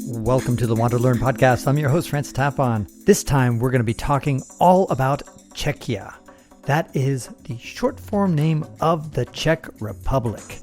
Welcome to the WanderLearn podcast. I'm your host, Francis Tapon. This time, we're going to be talking all about Czechia. That is the short form name of the Czech Republic.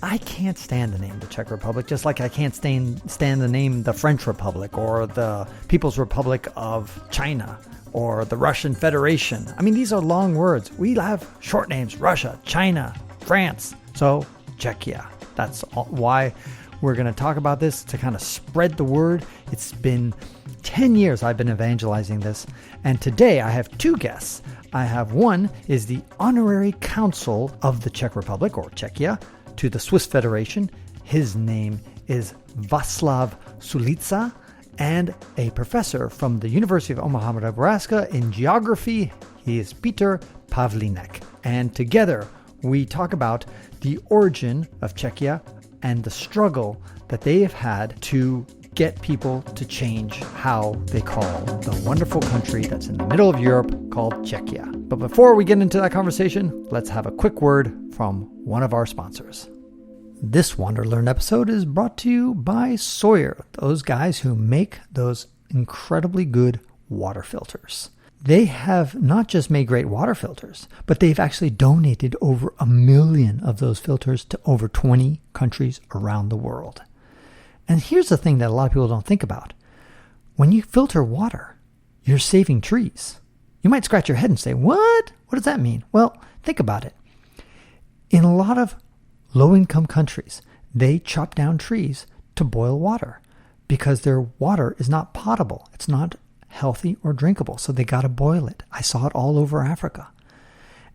I can't stand the name the Czech Republic, just like I can't stand the name the French Republic or the People's Republic of China or the Russian Federation. I mean, these are long words. We have short names: Russia, China, France. So Czechia. That's why we're going to talk about this, to kind of spread the word. It's been 10 years I've been evangelizing this. And today I have two guests. I have one is the honorary consul of the Czech Republic, or Czechia, to the Swiss Federation. His name is Václav Sulica, and a professor from the University of Omaha, Nebraska in geography. He is Peter Pavlínek. And together we talk about the origin of Czechia and the struggle that they have had to get people to change how they call the wonderful country that's in the middle of Europe called Czechia. But before we get into that conversation, let's have a quick word from one of our sponsors. This WanderLearn episode is brought to you by Sawyer, those guys who make those incredibly good water filters. They have not just made great water filters, but they've actually donated over 1 million of those filters to over 20 countries around the world. And here's the thing that a lot of people don't think about. When you filter water, you're saving trees. You might scratch your head and say, what? What does that mean? Well, think about it. In a lot of low-income countries, they chop down trees to boil water because their water is not potable. It's not healthy or drinkable, so they got to boil it. I saw it all over Africa.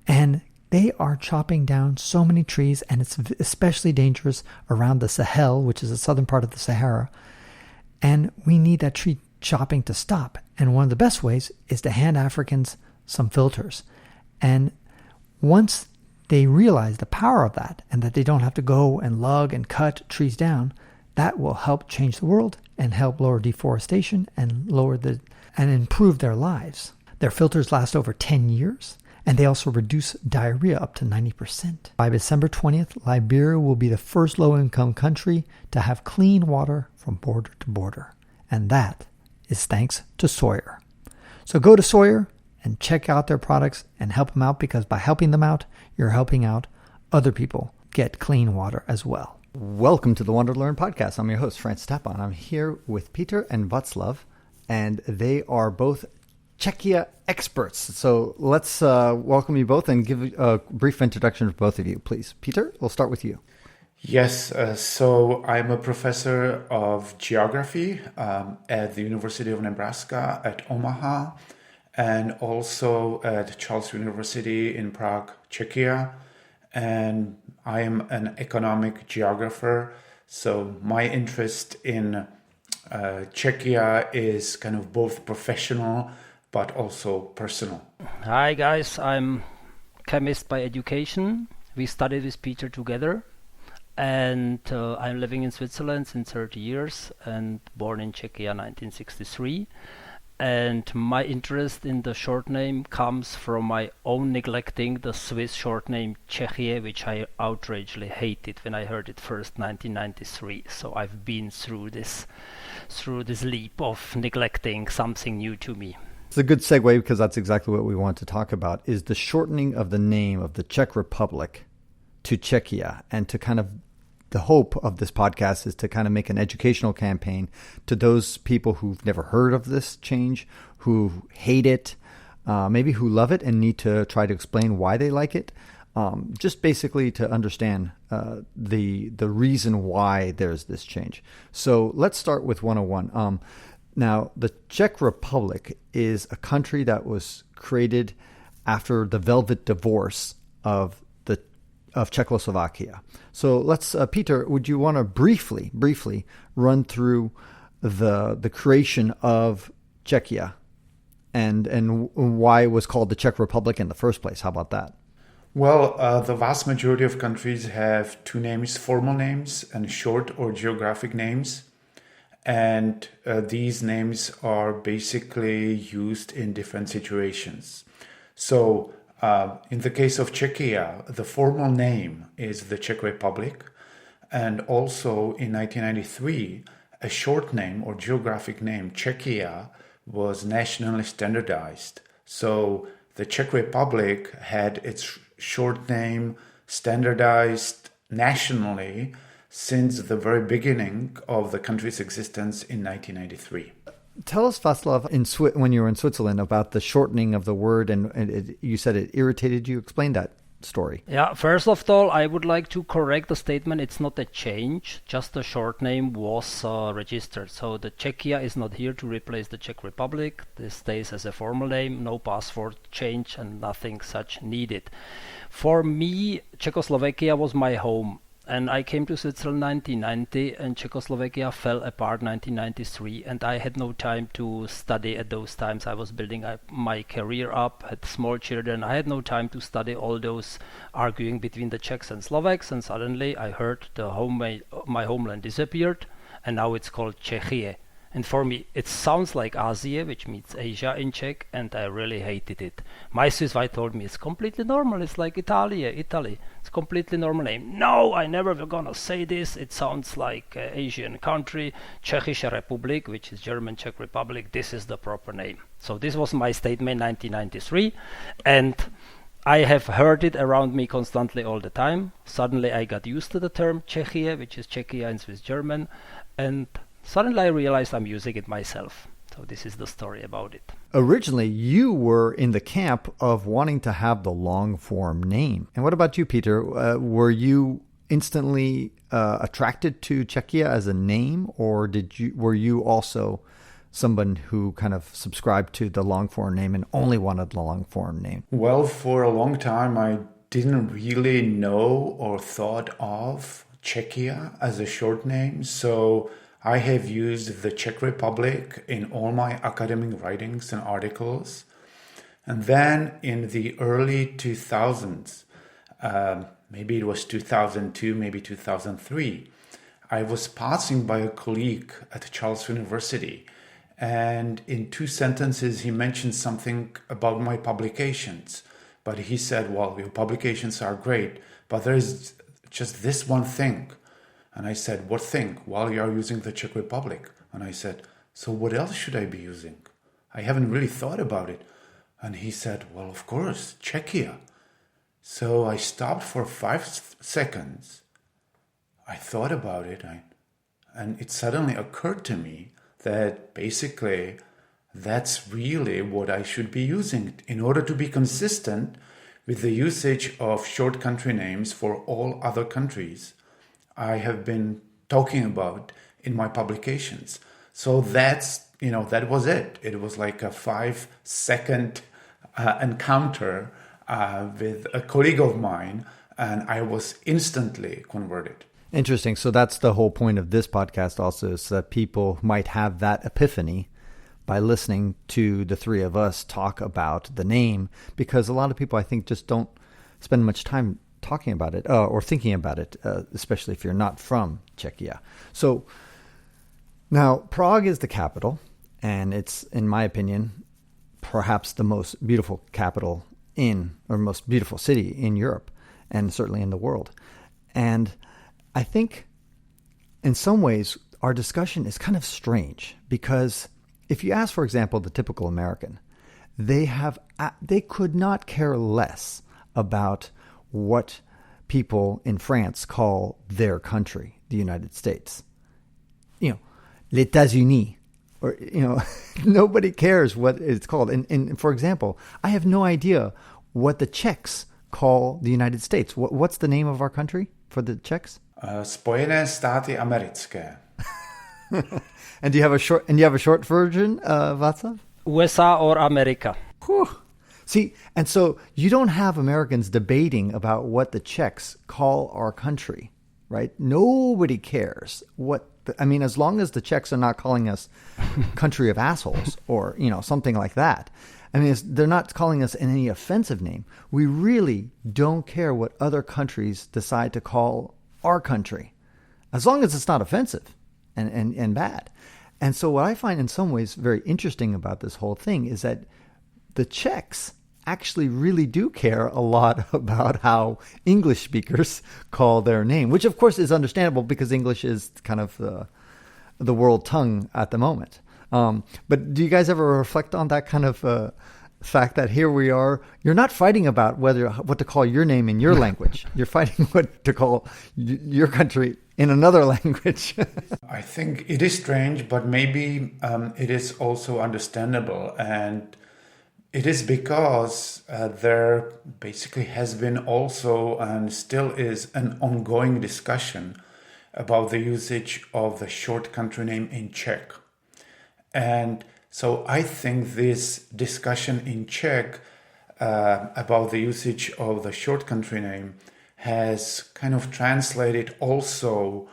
And they are chopping down so many trees, and it's especially dangerous around the Sahel, which is the southern part of the Sahara. And we need that tree chopping to stop. And one of the best ways is to hand Africans some filters. And once they realize the power of that, and that they don't have to go and lug and cut trees down, that will help change the world and help lower deforestation and and improve their lives. Their filters last over 10 years, and they also reduce diarrhea up to 90%. By December 20th, Liberia will be the first low-income country to have clean water from border to border. And that is thanks to Sawyer. So go to Sawyer and check out their products and help them out, because by helping them out, you're helping out other people get clean water as well. Welcome to the WanderLearn podcast. I'm your host, Francis Tapon. I'm here with Peter and Václav, and they are both Czechia experts. So let's welcome you both and give a brief introduction to both of you, please. Peter, we'll start with you. Yes, so I'm a professor of geography at the University of Nebraska at Omaha, and also at Charles University in Prague, Czechia. And I am an economic geographer, so my interest in Czechia is kind of both professional but also personal. Hi guys, I'm chemist by education. We studied with Peter together, and I'm living in Switzerland since 30 years and born in Czechia 1963. And my interest in the short name comes from my own neglecting the Swiss short name Czechia, which I outrageously hated when I heard it first 1993. So I've been through this leap of neglecting something new to me. It's a good segue, because that's exactly what we want to talk about, is the shortening of the name of the Czech Republic to Czechia, and to kind of the hope of this podcast is to kind of make an educational campaign to those people who've never heard of this change, who hate it, maybe who love it and need to try to explain why they like it. Just basically to understand the reason why there's this change. So let's start with 101. Now, the Czech Republic is a country that was created after the Velvet Divorce of Czechoslovakia. So let's, Peter, would you want to briefly run through the creation of Czechia and why it was called the Czech Republic in the first place? How about that? Well, the vast majority of countries have two names, formal names, and short or geographic names. And these names are basically used in different situations. So in the case of Czechia, the formal name is the Czech Republic. And also in 1993, a short name or geographic name, Czechia, was nationally standardized. So the Czech Republic had its short name standardized nationally since the very beginning of the country's existence in 1993. Tell us, Václav, when you were in Switzerland, about the shortening of the word, and you said it irritated you. Explain that story. Yeah, first of all, I would like to correct the statement. It's not a change, just the short name was registered. So the Czechia is not here to replace the Czech Republic. This stays as a formal name, no passport change and nothing such needed. For me, Czechoslovakia was my home. And I came to Switzerland 1990 and Czechoslovakia fell apart 1993 and I had no time to study at those times. I was building my career up, had small children. I had no time to study all those arguing between the Czechs and Slovaks, and suddenly I heard my homeland disappeared and now it's called Czechia. And for me, it sounds like Asia, which means Asia in Czech, and I really hated it. My Swiss wife told me it's completely normal. It's like Italy. It's completely normal name. No, I never were gonna say this. It sounds like Asian country, Czech Republic, which is German Czech Republic. This is the proper name. So this was my statement 1993, and I have heard it around me constantly all the time. Suddenly I got used to the term Czechia, which is Czechia in Swiss German, and suddenly I realized I'm using it myself. So this is the story about it. Originally, you were in the camp of wanting to have the long form name. And what about you, Peter? Were you instantly attracted to Czechia as a name, or were you also someone who kind of subscribed to the long form name and only wanted the long form name? Well, for a long time, I didn't really know or thought of Czechia as a short name. So I have used the Czech Republic in all my academic writings and articles. And then in the early 2000s, maybe it was 2002, maybe 2003, I was passing by a colleague at Charles University. And in 2 sentences, he mentioned something about my publications. But he said, well, your publications are great, but there's just this one thing. And I said, what thing? Well, you are using the Czech Republic. And I said, so what else should I be using? I haven't really thought about it. And he said, well, of course, Czechia. So I stopped for 5 seconds. I thought about it. And it suddenly occurred to me that basically that's really what I should be using in order to be consistent with the usage of short country names for all other countries I have been talking about in my publications. So that was it. It was like a 5-second encounter with a colleague of mine, and I was instantly converted. Interesting. So that's the whole point of this podcast also, is that people might have that epiphany by listening to the three of us talk about the name, because a lot of people, I think, just don't spend much time talking about it or thinking about it, especially if you're not from Czechia. So now Prague is the capital, and it's, in my opinion, perhaps the most beautiful capital or most beautiful city in Europe, and certainly in the world. And I think in some ways our discussion is kind of strange, because if you ask, for example, the typical American, they could not care less about what people in France call their country, the United States. Les États-Unis, or, nobody cares what it's called. And for example, I have no idea what the Czechs call the United States. What's the name of our country for the Czechs? Spojené státy americké. And do you have a short version, Václav? USA or America. Whew. See, and so you don't have Americans debating about what the Czechs call our country, right? Nobody cares as long as the Czechs are not calling us country of assholes or, something like that. They're not calling us any offensive name. We really don't care what other countries decide to call our country, as long as it's not offensive and bad. And so what I find in some ways very interesting about this whole thing is that the Czechs actually really do care a lot about how English speakers call their name, which of course is understandable because English is kind of the world tongue at the moment. But do you guys ever reflect on that kind of fact that here we are? You're not fighting about what to call your name in your language. You're fighting what to call your country in another language. I think it is strange, but maybe it is also understandable. And it is because there basically has been also and still is an ongoing discussion about the usage of the short country name in Czech. And so I think this discussion in Czech about the usage of the short country name has kind of translated also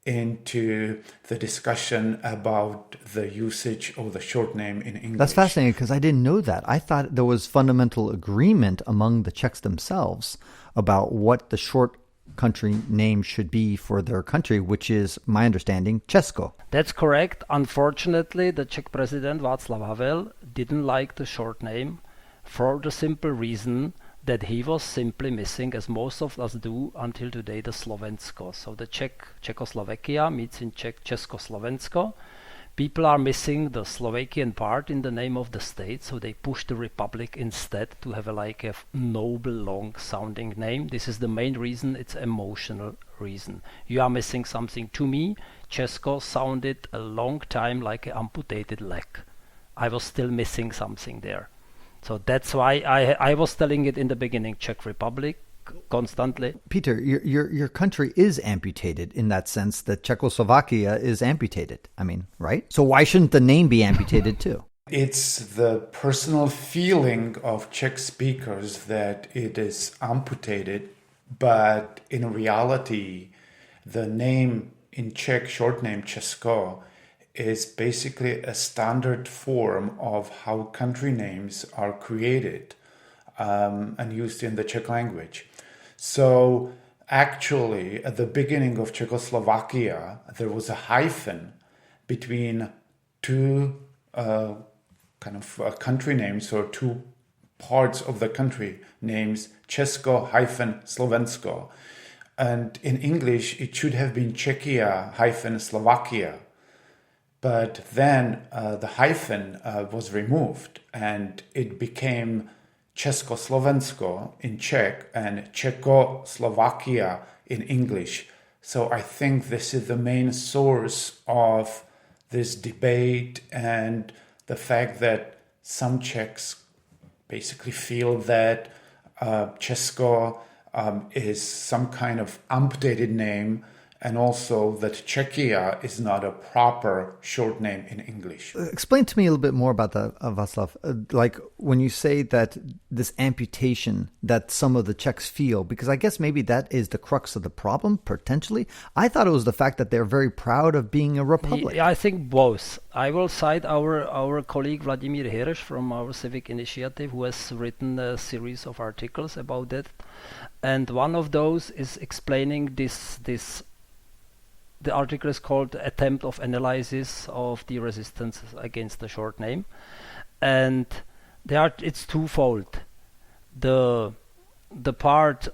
into the discussion about the usage of the short name in English. That's fascinating because I didn't know that. I thought there was fundamental agreement among the Czechs themselves about what the short country name should be for their country, which is, my understanding, Česko. That's correct. Unfortunately, the Czech president Václav Havel didn't like the short name for the simple reason that he was simply missing, as most of us do until today, the Slovensko. So the Czechoslovakia meets in Czech Československo. People are missing the Slovakian part in the name of the state, so they push the republic instead to have a noble, long-sounding name. This is the main reason. It's emotional reason. You are missing something. To me, Česko sounded a long time like an amputated leg. I was still missing something there. So that's why I was telling it in the beginning, Czech Republic, constantly. Peter, your country is amputated in that sense that Czechoslovakia is amputated. I mean, right? So why shouldn't the name be amputated too? It's the personal feeling of Czech speakers that it is amputated, but in reality, the name in Czech, short name Česko, is basically a standard form of how country names are created and used in the Czech language. So actually, at the beginning of Czechoslovakia, there was a hyphen between two country names, or two parts of the country names, Česko - Slovensko. And in English, it should have been Czechia - Slovakia. But then the hyphen was removed and it became Československo in Czech and Czechoslovakia in English. So I think this is the main source of this debate and the fact that some Czechs basically feel that Česko is some kind of amputated name, and also that Czechia is not a proper short name in English. Explain to me a little bit more about that, Václav. Like when you say that this amputation that some of the Czechs feel, because I guess maybe that is the crux of the problem, potentially. I thought it was the fact that they're very proud of being a republic. I think both. I will cite our colleague Vladimír Hirsch from our Civic Initiative, who has written a series of articles about that. And one of those is explaining this. The article is called Attempt of Analysis of the Resistance Against the Short Name. And it's twofold. The part...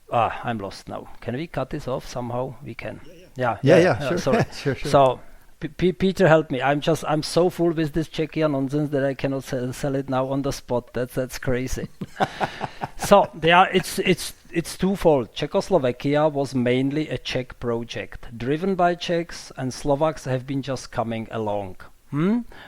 I'm lost now. Can we cut this off somehow? We can. Yeah, sure. Sorry. sure. So, Peter, help me. I'm so full with this Czechia nonsense that I cannot sell it now on the spot. That's crazy. So it's twofold. Czechoslovakia was mainly a Czech project, driven by Czechs, and Slovaks have been just coming along.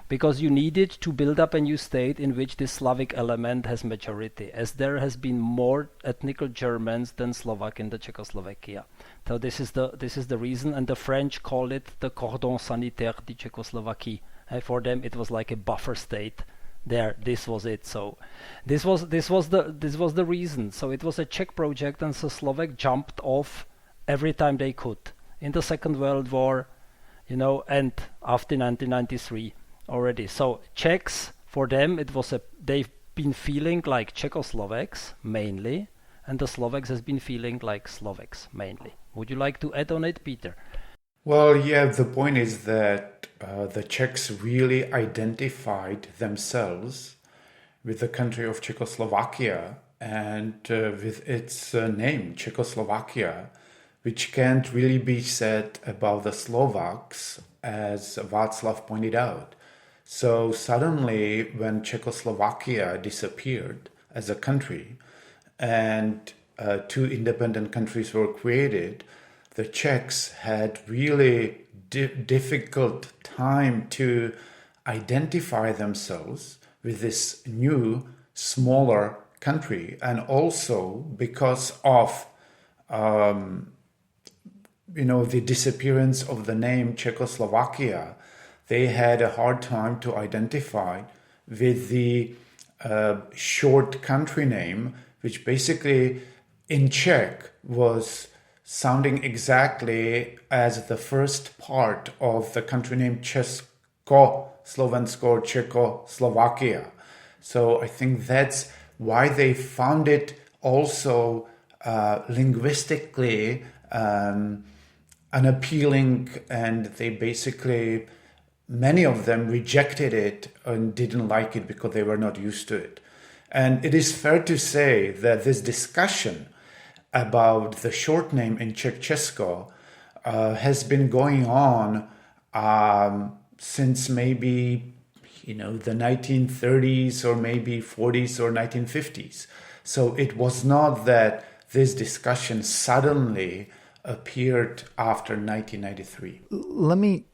Because you needed to build up a new state in which this Slavic element has majority, as there has been more ethnical Germans than Slovak in the Czechoslovakia. So this is the reason, and the French call it the cordon sanitaire de Czechoslovakie. For them, it was like a buffer state. There, this was it. So, this was the reason. So it was a Czech project, and so Slovak jumped off every time they could in the Second World War, and after 1993 already. So Czechs, for them, they've been feeling like Czechoslovaks mainly, and the Slovaks has been feeling like Slovaks mainly. Would you like to add on it, Peter? Well, yeah, the point is that the Czechs really identified themselves with the country of Czechoslovakia and with its name, Czechoslovakia, which can't really be said about the Slovaks as Václav pointed out. So suddenly, when Czechoslovakia disappeared as a country and two independent countries were created, the Czechs had really difficult time to identify themselves with this new, smaller country. And also because of the disappearance of the name Czechoslovakia, they had a hard time to identify with the short country name, which basically in Czech was sounding exactly as the first part of the country name Československo, Czechoslovakia. So I think that's why they found it also linguistically unappealing, and they basically, many of them rejected it and didn't like it because they were not used to it. And it is fair to say that this discussion about the short name in Czech Česko has been going on since maybe the 1930s or maybe 40s or 1950s. So it was not that this discussion suddenly appeared after 1993. Let me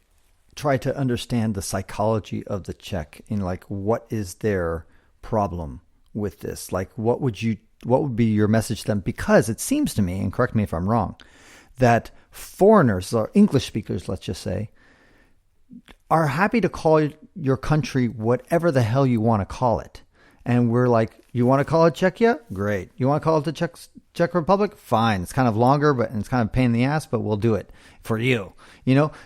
try to understand the psychology of the Czech in what is their problem with this? What would be your message to them? Because it seems to me, and correct me if I'm wrong, that foreigners or English speakers, let's just say, are happy to call your country whatever the hell you want to call it. And we're like, you want to call it Czechia? Great. You want to call it the Czech Republic? Fine. It's kind of longer, but it's kind of a pain in the ass, but we'll do it for you.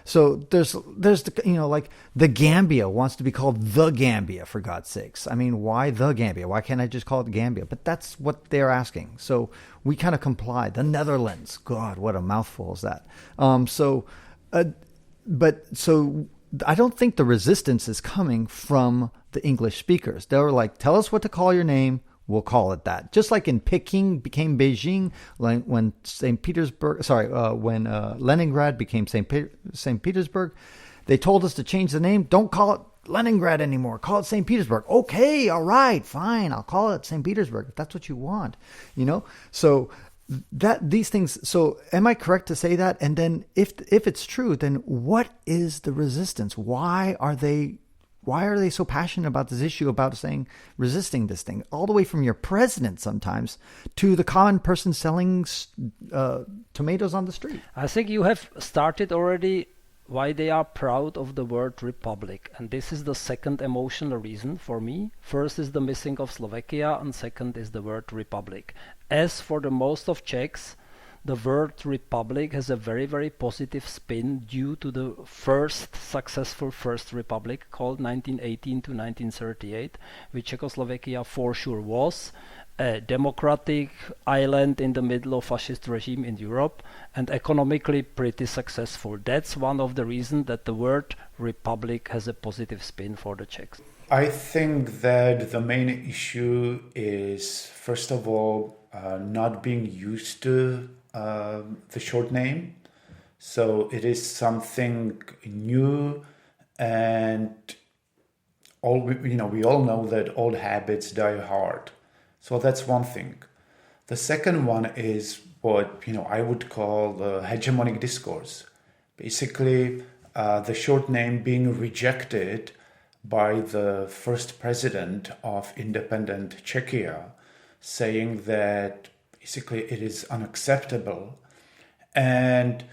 So there's the Gambia wants to be called the Gambia, for God's sakes. I mean, why the Gambia? Why can't I just call it Gambia? But that's what they're asking. So we kind of comply. The Netherlands. God, what a mouthful is that? So I don't think the resistance is coming from the English speakers. They were like, tell us what to call your name. We'll call it that. Just like in Peking became Beijing, when Leningrad became St. Petersburg, they told us to change the name. Don't call it Leningrad anymore. Call it St. Petersburg. Okay, all right, fine. I'll call it St. Petersburg if that's what you want. So these things. So am I correct to say that? And then if it's true, then what is the resistance? Why are they so passionate about this issue, about resisting this thing, all the way from your president sometimes to the common person selling tomatoes on the street? I think you have started already why they are proud of the word republic. And this is the second emotional reason for me. First is the missing of Slovakia, and second is the word republic. As for the most of Czechs, the word republic has a very, very positive spin due to the successful first republic called 1918 to 1938, which Czechoslovakia for sure was a democratic island in the middle of fascist regime in Europe and economically pretty successful. That's one of the reasons that the word republic has a positive spin for the Czechs. I think that the main issue is, first of all, not being used to the short name. So it is something new, and we all know that old habits die hard. So that's one thing. The second one is what I would call the hegemonic discourse. Basically, the short name being rejected by the first president of independent Czechia, saying that basically it is unacceptable, and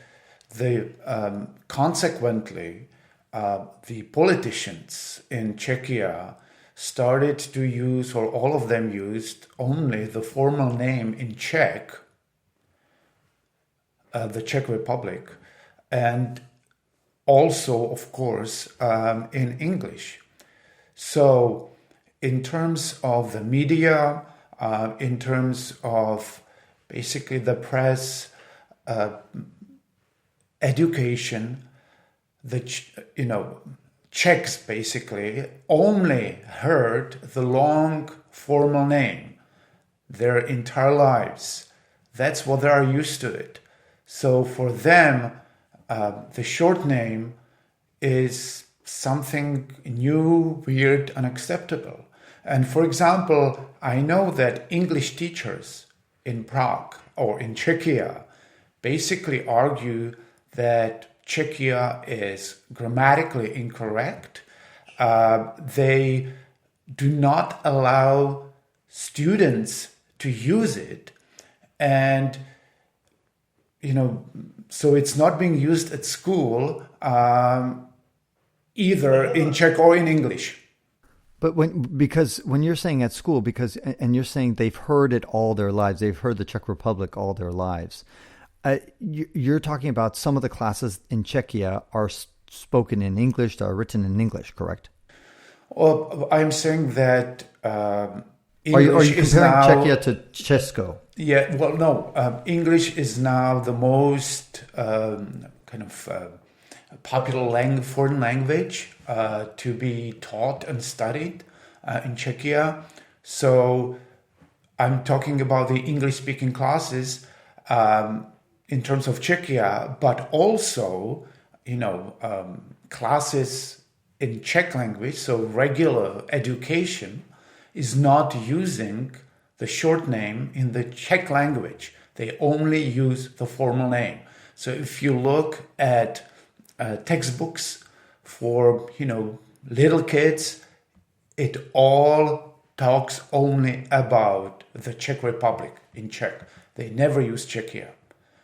consequently the politicians in Czechia started to use, or all of them used, only the formal name in Czech, the Czech Republic, and also, of course, in English. So in terms of the media, in terms of basically the press, education, Czechs basically only heard the long formal name their entire lives. That's what they are used to it. So for them, the short name is something new, weird, unacceptable. And for example, I know that English teachers in Prague or in Czechia basically argue that Czechia is grammatically incorrect. They do not allow students to use it. And, so it's not being used at school either in Czech or in English. But when you're saying at school, and you're saying they've heard it all their lives, they've heard the Czech Republic all their lives, you're talking about some of the classes in Czechia are spoken in English, are written in English, correct? Well, I'm saying that English are you is comparing now, Czechia to Česko? Yeah, well, no. English is now the most popular foreign language to be taught and studied in Czechia. So I'm talking about the English-speaking classes in terms of Czechia, but also, classes in Czech language. So regular education is not using the short name in the Czech language. They only use the formal name. So if you look at textbooks for, little kids, it all talks only about the Czech Republic in Czech. They never use Czechia.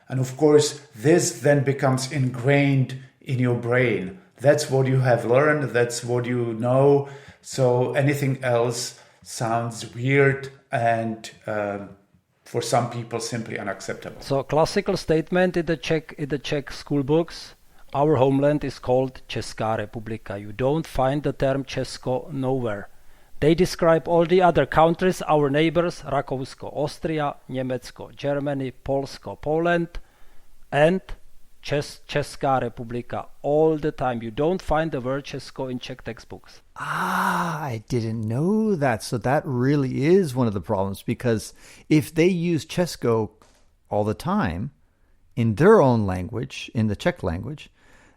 And of course, this then becomes ingrained in your brain. That's what you have learned. That's what you know. So anything else sounds weird and for some people simply unacceptable. So classical statement in the Czech school books, our homeland is called Česká republika. You don't find the term Česko nowhere. They describe all the other countries, our neighbors, Rakousko, Austria, Německo, Germany, Polsko, Poland, and Česká republika all the time. You don't find the word Česko in Czech textbooks. I didn't know that. So that really is one of the problems, because if they use Česko all the time in their own language, in the Czech language,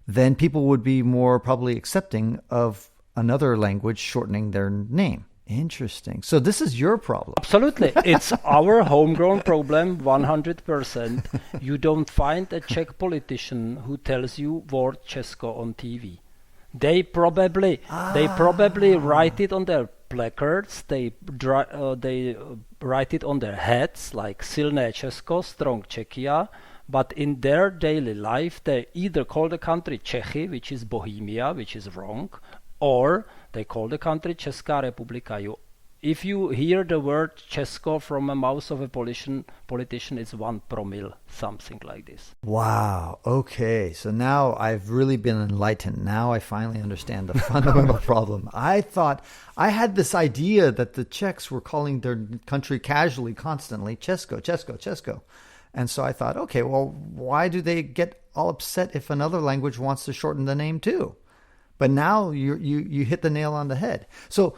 then people would be more probably accepting of another language shortening their name. Interesting. So this is your problem. Absolutely. It's our homegrown problem, 100%. You don't find a Czech politician who tells you word Česko on TV. They probably write it on their placards. They write it on their hats, like Silné Česko, strong Czechia. But in their daily life, they either call the country Čechy, which is Bohemia, which is wrong, or they call the country Česká republika. If you hear the word Česko from the mouth of a politician, it's 1 promille, something like this. Wow. Okay. So now I've really been enlightened. Now I finally understand the fundamental problem. I thought I had this idea that the Czechs were calling their country casually, constantly, Česko, Česko, Česko. And so I thought, okay, well, why do they get all upset if another language wants to shorten the name too? But now you hit the nail on the head. So,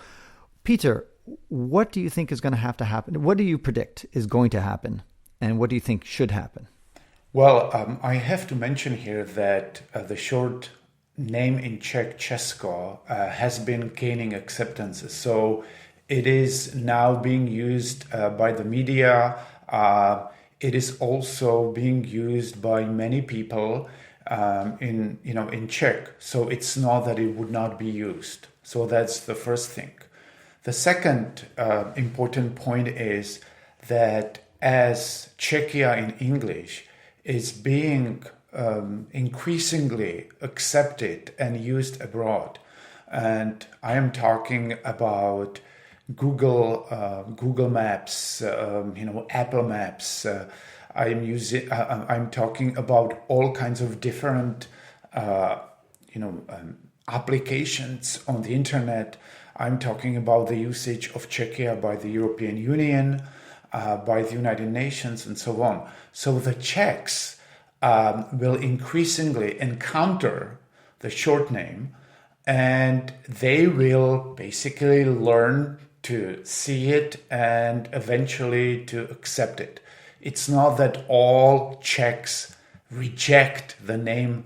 Peter, what do you think is going to have to happen? What do you predict is going to happen? And what do you think should happen? Well, I have to mention here that the short name in Czech, Česko, has been gaining acceptance. So it is now being used by the media. It is also being used by many people in Czech. So it's not that it would not be used. So that's the first thing. The second important point is that as Czechia in English is being increasingly accepted and used abroad, and I am talking about Google Maps, Apple Maps. I'm talking about all kinds of different, applications on the internet. I'm talking about the usage of Czechia by the European Union, by the United Nations, and so on. So the Czechs will increasingly encounter the short name, and they will basically learn to see it and eventually to accept it. It's not that all Czechs reject the name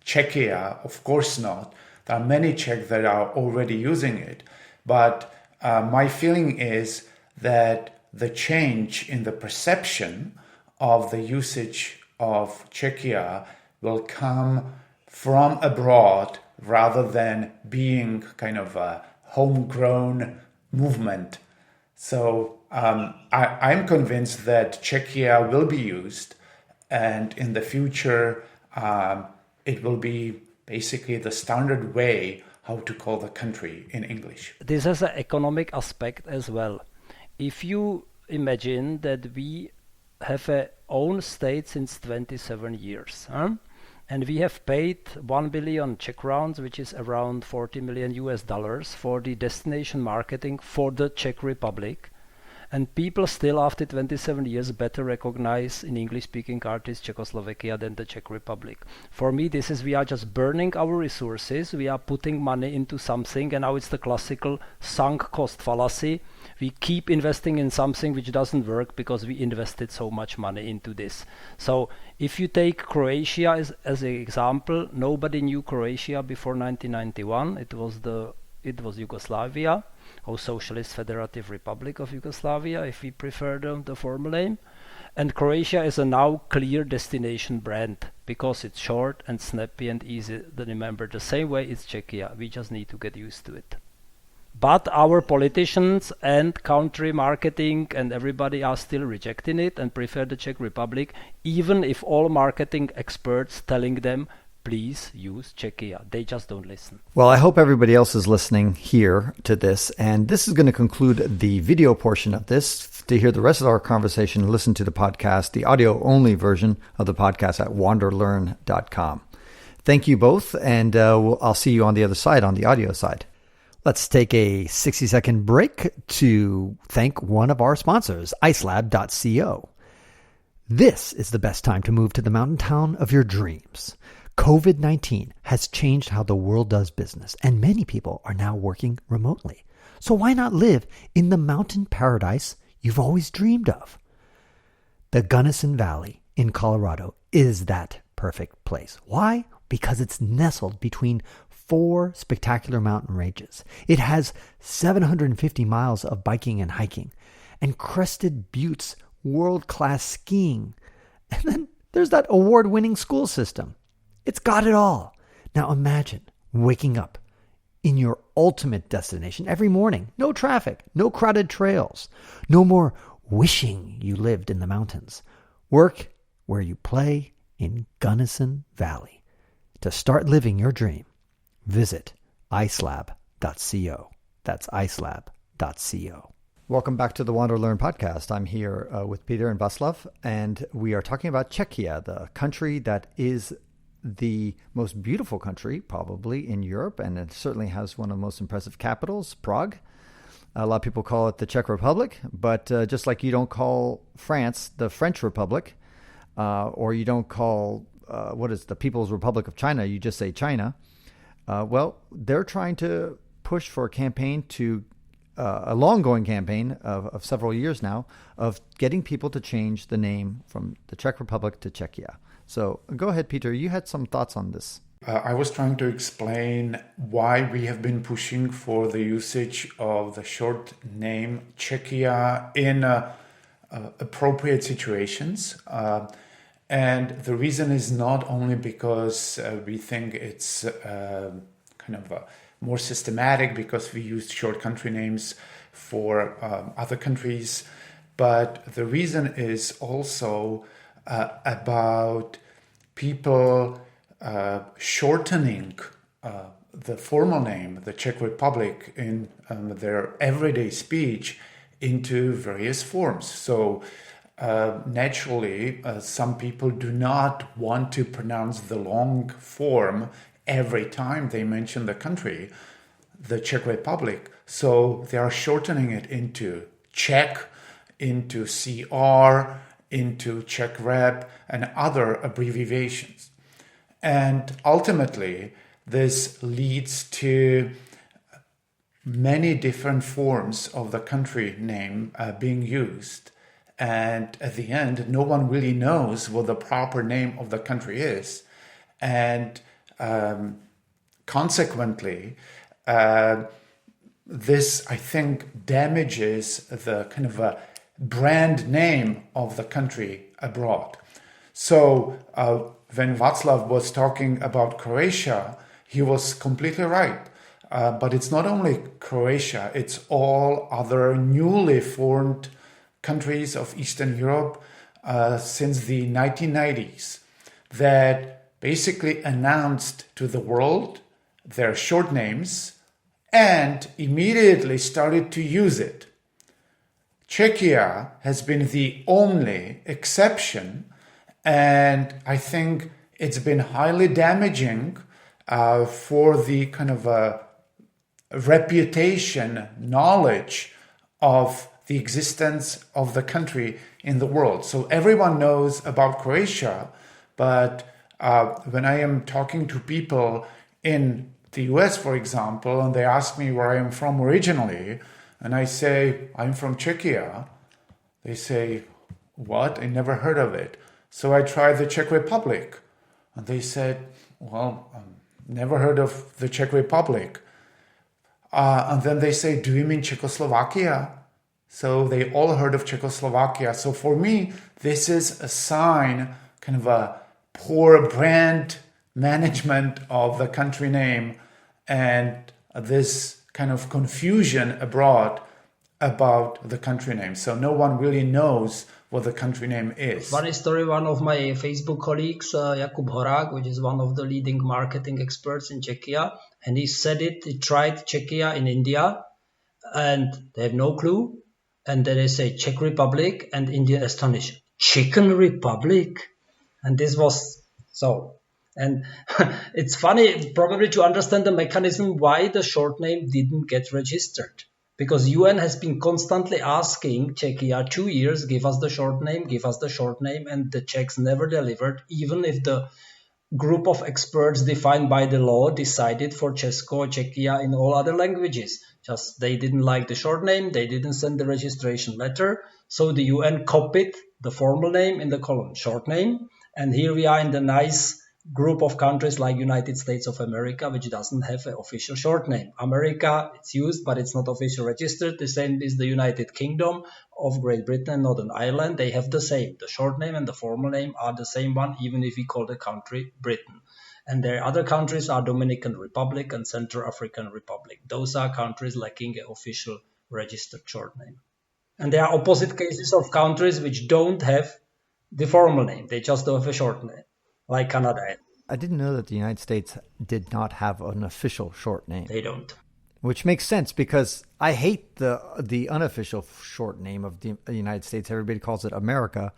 Czechia? Of course not. There are many Czechs that are already using it. But my feeling is that the change in the perception of the usage of Czechia will come from abroad rather than being kind of a homegrown movement. So I'm convinced that Czechia will be used, and in the future it will be basically the standard way how to call the country in English. This has an economic aspect as well. If you imagine that we have a own state since 27 years, and we have paid 1 billion Czech crowns, which is around 40 million US dollars, for the destination marketing for the Czech Republic. And people still, after 27 years, better recognize in English-speaking countries Czechoslovakia than the Czech Republic. For me, this is, we are just burning our resources, we are putting money into something, and now it's the classical sunk cost fallacy. We keep investing in something which doesn't work because we invested so much money into this. So if you take Croatia as an example, nobody knew Croatia before 1991. It was Yugoslavia, or Socialist Federative Republic of Yugoslavia, if we prefer the formal name. And Croatia is a now clear destination brand because it's short and snappy and easy to remember. The same way it's Czechia. We just need to get used to it. But our politicians and country marketing and everybody are still rejecting it and prefer the Czech Republic, even if all marketing experts telling them, please use Czechia. They just don't listen. Well, I hope everybody else is listening here to this. And this is going to conclude the video portion of this. To hear the rest of our conversation, listen to the podcast, the audio-only version of the podcast at WanderLearn.com. Thank you both, and I'll see you on the other side, on the audio side. Let's take a 60-second break to thank one of our sponsors, icelab.co. This is the best time to move to the mountain town of your dreams. COVID-19 has changed how the world does business, and many people are now working remotely. So why not live in the mountain paradise you've always dreamed of? The Gunnison Valley in Colorado is that perfect place. Why? Because it's nestled between 4 spectacular mountain ranges. It has 750 miles of biking and hiking, and crested buttes, world-class skiing. And then there's that award-winning school system. It's got it all. Now imagine waking up in your ultimate destination every morning. No traffic, no crowded trails, no more wishing you lived in the mountains. Work where you play in Gunnison Valley. To start living your dream, visit icelab.co. That's icelab.co. Welcome back to the WanderLearn podcast. I'm here with Peter and Václav, and we are talking about Czechia, the country that is the most beautiful country probably in Europe, and it certainly has one of the most impressive capitals, Prague. A lot of people call it the Czech Republic, but just like you don't call France the French Republic, or you don't call the People's Republic of China, you just say China. Well, they're trying to push for a campaign a long-going campaign of several years now of getting people to change the name from the Czech Republic to Czechia. So go ahead, Peter. You had some thoughts on this. I was trying to explain why we have been pushing for the usage of the short name Czechia in appropriate situations. And the reason is not only because we think it's kind of more systematic because we use short country names for other countries, but the reason is also about people shortening the formal name, the Czech Republic, in their everyday speech into various forms. So naturally, some people do not want to pronounce the long form every time they mention the country, the Czech Republic. So they are shortening it into Czech, into CR, into Czech Rep, and other abbreviations. And ultimately, this leads to many different forms of the country name being used. And at the end, no one really knows what the proper name of the country is. And consequently, this, I think, damages the kind of a brand name of the country abroad. So when Václav was talking about Croatia, he was completely right. But it's not only Croatia, it's all other newly formed countries of Eastern Europe since the 1990s that basically announced to the world their short names and immediately started to use it. Czechia has been the only exception, and I think it's been highly damaging for the kind of reputation, knowledge of the existence of the country in the world. So everyone knows about Croatia, but when I am talking to people in the US, for example, and they ask me where I am from originally, and I say, I'm from Czechia, they say, what? I never heard of it. So I tried the Czech Republic. And they said, well, never heard of the Czech Republic. And then they say, do you mean Czechoslovakia? So they all heard of Czechoslovakia. So for me, this is a sign, kind of a poor brand management of the country name and this kind of confusion abroad about the country name. So no one really knows what the country name is. Funny story, one of my Facebook colleagues, Jakub Horák, which is one of the leading marketing experts in Czechia, and he said he tried Czechia in India, and they have no clue. And then they say Czech Republic, and India astonished. Chicken Republic? And this was so. And it's funny, probably to understand the mechanism why the short name didn't get registered. Because UN has been constantly asking Czechia 2 years, give us the short name, and the Czechs never delivered, even if the group of experts defined by the law decided for Česko, Czechia in all other languages. Just they didn't like the short name, they didn't send the registration letter, so the UN copied the formal name in the column short name, and here we are in the nice group of countries like United States of America, which doesn't have an official short name. America, it's used, but it's not officially registered. The same is the United Kingdom of Great Britain and Northern Ireland. They have the same. The short name and the formal name are the same one, even if we call the country Britain. And their other countries are Dominican Republic and Central African Republic. Those are countries lacking an official registered short name. And there are opposite cases of countries which don't have the formal name. They just don't have a short name, like Canada. I didn't know that the United States did not have an official short name. They don't. Which makes sense because I hate the unofficial short name of the United States. Everybody calls it America,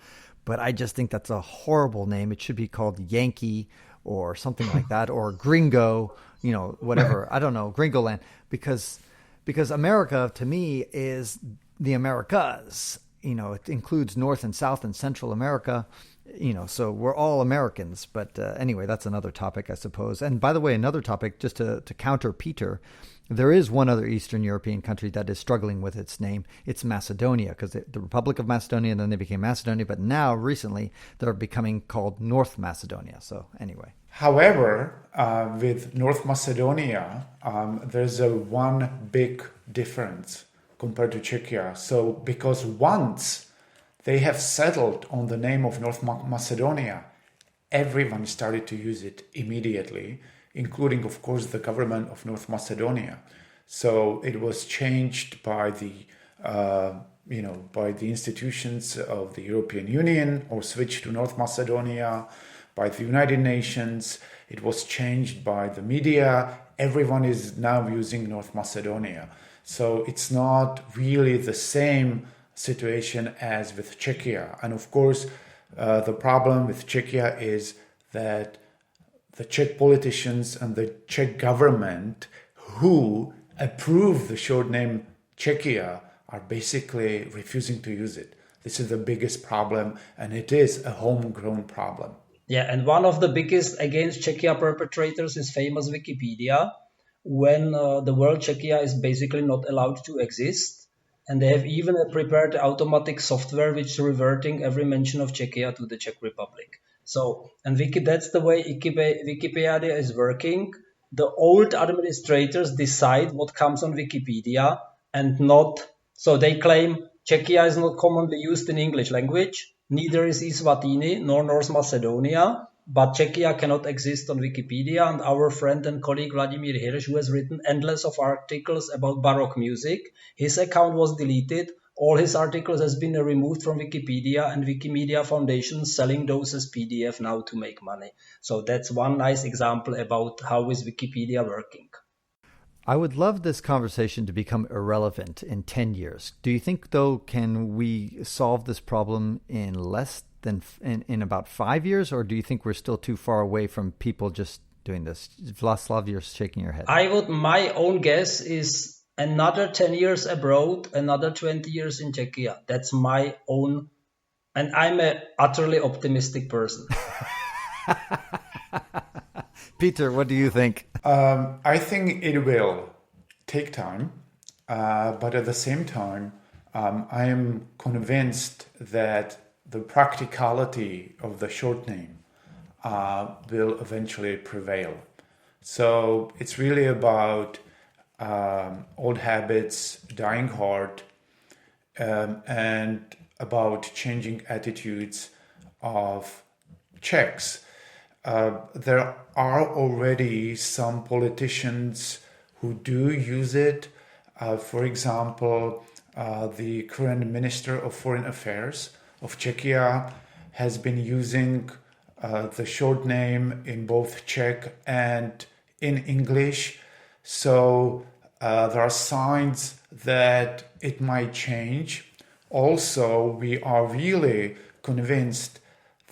but I just think that's a horrible name. It should be called Yankee or something like that, or Gringo, whatever. I don't know, Gringoland, because America to me is the Americas. It includes North and South and Central America. So we're all Americans. But anyway, that's another topic, I suppose. And by the way, another topic, just to counter Peter, there is one other Eastern European country that is struggling with its name. It's Macedonia, because the Republic of Macedonia, and then they became Macedonia. But now, recently, they're becoming called North Macedonia. So anyway. However, with North Macedonia, there's one big difference compared to Czechia. So because once they have settled on the name of North Macedonia, everyone started to use it immediately, including, of course, the government of North Macedonia. So it was changed by the institutions of the European Union, or switched to North Macedonia by the United Nations. It was changed by the media. Everyone is now using North Macedonia. So it's not really the same situation as with Czechia. And of course, the problem with Czechia is that the Czech politicians and the Czech government who approve the short name Czechia are basically refusing to use it. This is the biggest problem, and it is a homegrown problem. Yeah, and one of the biggest against Czechia perpetrators is famous Wikipedia, when the word Czechia is basically not allowed to exist. And they have even prepared automatic software which is reverting every mention of Czechia to the Czech Republic. So, and that's the way Wikipedia is working. The old administrators decide what comes on Wikipedia and not. So they claim Czechia is not commonly used in English language. Neither is Eswatini nor North Macedonia. But Czechia cannot exist on Wikipedia. And our friend and colleague Vladimír Hirsch, who has written endless of articles about Baroque music, his account was deleted. All his articles has been removed from Wikipedia, and Wikimedia Foundation selling those as PDF now to make money. So that's one nice example about how is Wikipedia working. I would love this conversation to become irrelevant in 10 years. Do you think, though, can we solve this problem in less than in about 5 years, or do you think we're still too far away from people just doing this? Vlaslav, you're shaking your head. My own guess is another 10 years abroad, another 20 years in Czechia. That's my own, and I'm an utterly optimistic person. Peter, what do you think? I think it will take time, but at the same time, I am convinced that the practicality of the short name will eventually prevail. So it's really about old habits dying hard, and about changing attitudes of Czechs. There are already some politicians who do use it. For example, the current Minister of Foreign Affairs of Czechia has been using the short name in both Czech and in English. So there are signs that it might change. Also, we are really convinced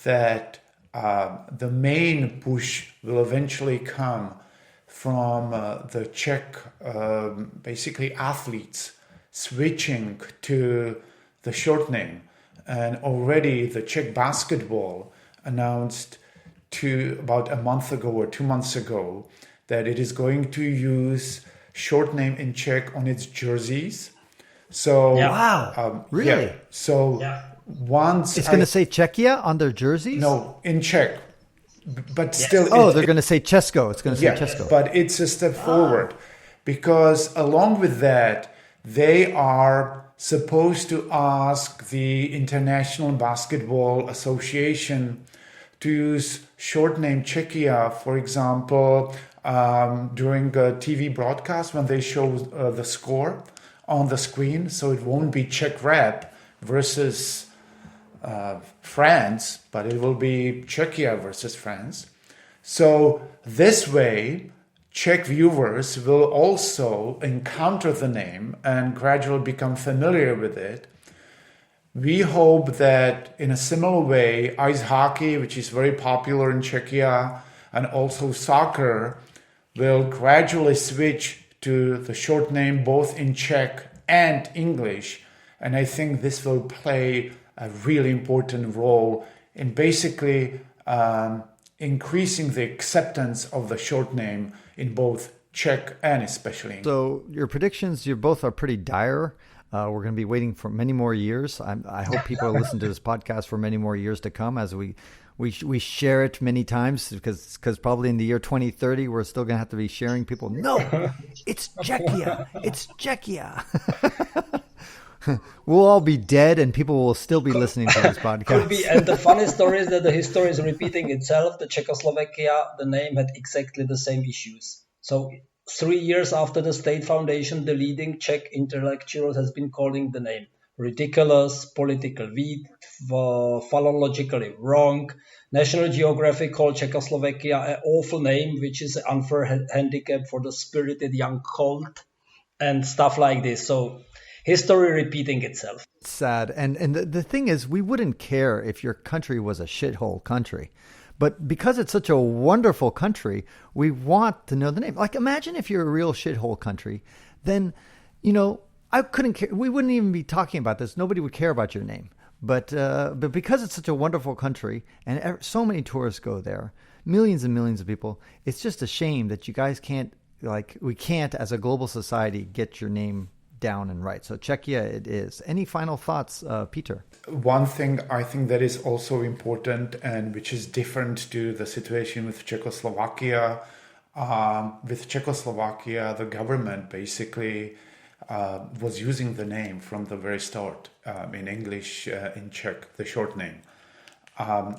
that the main push will eventually come from the Czech, basically athletes switching to the short name. And already the Czech basketball announced about a month ago or 2 months ago that it is going to use short name in Czech on its jerseys. So wow, really? Yeah. So once it's going to say Czechia on their jerseys? No, in Czech, but still. Oh, they're going to say Česko. It's going to say Česko. But it's a step forward, because along with that, they are supposed to ask the International Basketball Association to use short name Czechia, for example, during a TV broadcast when they show the score on the screen. So it won't be Czech Rep versus France, but it will be Czechia versus France. So this way, Czech viewers will also encounter the name and gradually become familiar with it. We hope that in a similar way, ice hockey, which is very popular in Czechia, and also soccer, will gradually switch to the short name both in Czech and English. And I think this will play a really important role in basically increasing the acceptance of the short name in both Czech and especially English. So your predictions, you both are pretty dire. We're going to be waiting for many more years. I hope people listen to this podcast for many more years to come as we share it many times, because probably in the year 2030 we're still going to have to be sharing people. No, it's Czechia. It's Czechia. We'll all be dead and people will still be listening to this podcast. Could be. And the funny story is that the history is repeating itself. The Czechoslovakia, the name had exactly the same issues. So 3 years after the state foundation, the leading Czech intellectuals has been calling the name ridiculous, political weak, philologically wrong. National Geographic called Czechoslovakia an awful name, which is an unfair handicap for the spirited young colt and stuff like this. So history repeating itself. It's sad. And the thing is, we wouldn't care if your country was a shithole country. But because it's such a wonderful country, we want to know the name. Like, imagine if you're a real shithole country, then, I couldn't care. We wouldn't even be talking about this. Nobody would care about your name. But because it's such a wonderful country and so many tourists go there, millions and millions of people, it's just a shame that you guys can't, we can't as a global society get your name down and right. So Czechia it is. Any final thoughts, Peter? One thing I think that is also important and which is different to the situation with Czechoslovakia. With Czechoslovakia, the government basically was using the name from the very start, in English, in Czech, the short name.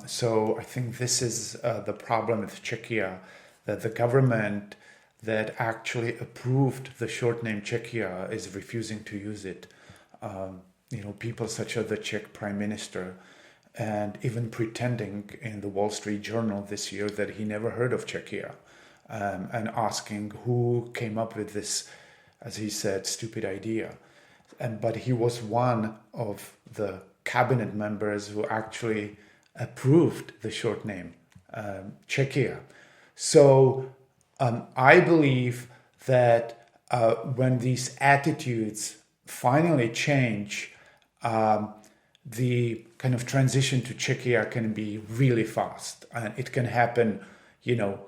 So I think this is the problem with Czechia, that the government that actually approved the short name Czechia is refusing to use it. People such as the Czech Prime Minister, and even pretending in the Wall Street Journal this year that he never heard of Czechia, and asking who came up with this, as he said, stupid idea. But he was one of the cabinet members who actually approved the short name Czechia. So I believe that when these attitudes finally change, the kind of transition to Czechia can be really fast, and it can happen,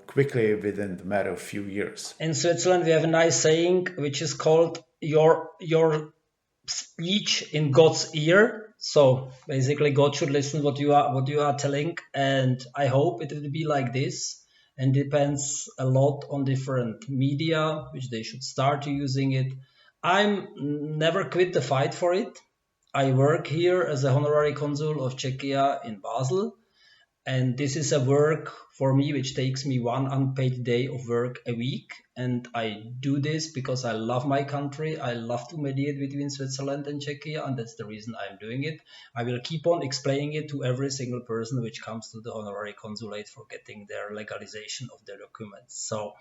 quickly within the matter of a few years. In Switzerland, we have a nice saying which is called your speech in God's ear. So basically, God should listen what you are telling, and I hope it will be like this. And depends a lot on different media, which they should start using it. I'm never quit the fight for it. I work here as a honorary consul of Czechia in Basel. And this is a work for me which takes me one unpaid day of work a week. And I do this because I love my country. I love to mediate between Switzerland and Czechia, and that's the reason I'm doing it. I will keep on explaining it to every single person which comes to the honorary consulate for getting their legalization of their documents. So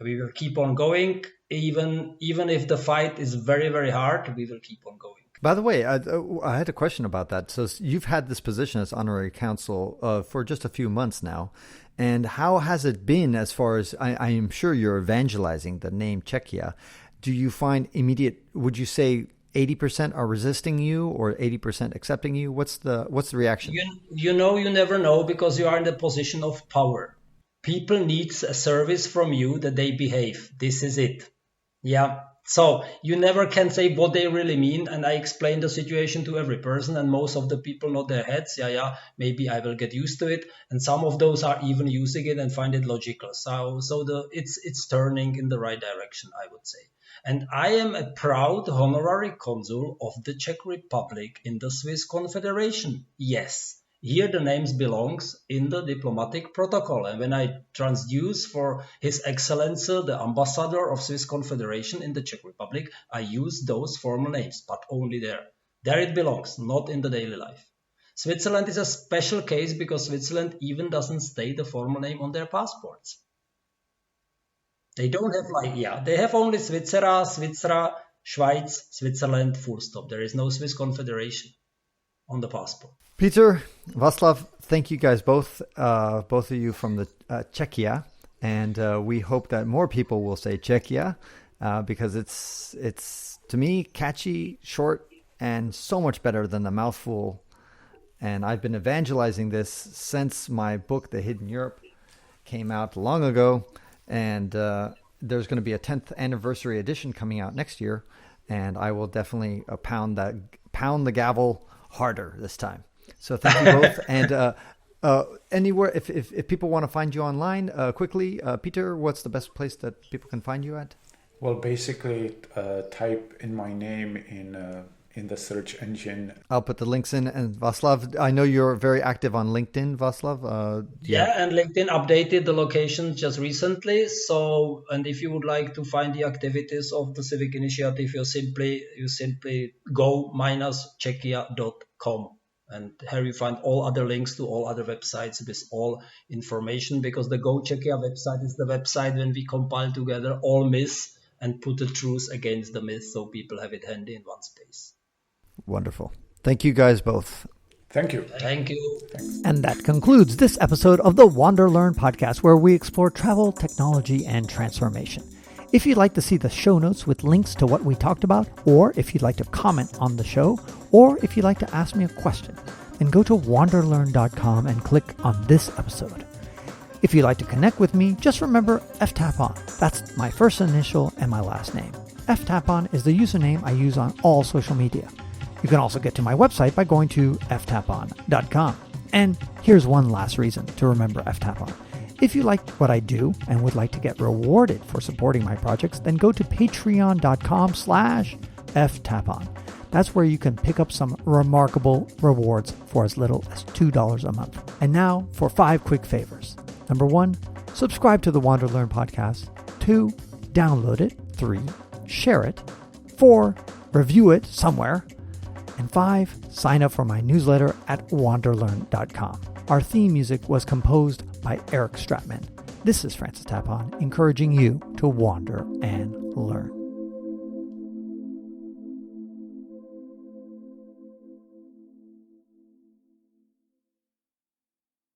we will keep on going. Even if the fight is very, very hard, we will keep on going. By the way, I had a question about that. So you've had this position as honorary consul for just a few months now. And how has it been as far as, I am sure you're evangelizing the name Czechia. Do you find would you say 80% are resisting you or 80% accepting you? What's the reaction? You never know, because you are in the position of power. People need a service from you that they behave. This is it. Yeah. So you never can say what they really mean. And I explain the situation to every person, and most of the people nod their heads. Yeah, maybe I will get used to it. And some of those are even using it and find it logical. So it's turning in the right direction, I would say. And I am a proud honorary consul of the Czech Republic in the Swiss Confederation. Yes. Here the names belongs in the diplomatic protocol. And when I transduce for His Excellency, the ambassador of Swiss Confederation in the Czech Republic, I use those formal names, but only there. There it belongs, not in the daily life. Switzerland is a special case because Switzerland even doesn't state the formal name on their passports. They don't have they have only Switzera, Schweiz, Switzerland, full stop. There is no Swiss Confederation on the passport. Peter, Václav, thank you guys both of you from the Czechia, and we hope that more people will say Czechia because it's to me catchy, short, and so much better than the mouthful. And I've been evangelizing this since my book, The Hidden Europe, came out long ago, and there's going to be a 10th anniversary edition coming out next year, and I will definitely pound the gavel harder this time. So thank you both. And anywhere, if people want to find you online, quickly, Peter, what's the best place that people can find you at? Well, basically, type in my name in the search engine. I'll put the links in. And Václav, I know you're very active on LinkedIn, Václav. Yeah, and LinkedIn updated the location just recently. So, and if you would like to find the activities of the civic initiative, you simply go -czechia.com. And here you find all other links to all other websites with all information, because the Go Czechia website is the website when we compile together all myths and put the truth against the myth, so people have it handy in one space. Wonderful. Thank you guys both. Thank you. Thank you. Thanks. And that concludes this episode of the WanderLearn podcast, where we explore travel, technology, and transformation. If you'd like to see the show notes with links to what we talked about, or if you'd like to comment on the show, or if you'd like to ask me a question, then go to wanderlearn.com and click on this episode. If you'd like to connect with me, just remember Tapon. That's my first initial and my last name. ftapon is the username I use on all social media. You can also get to my website by going to ftapon.com. And here's one last reason to remember ftapon. If you like what I do and would like to get rewarded for supporting my projects, then go to patreon.com/ftapon. That's where you can pick up some remarkable rewards for as little as $2 a month. And now for 5 quick favors. Number 1, subscribe to the WanderLearn podcast. 2, download it. 3, share it. 4, review it somewhere. And 5, sign up for my newsletter at WanderLearn.com. Our theme music was composed by Eric Stratman. This is Francis Tapon, encouraging you to wander and learn.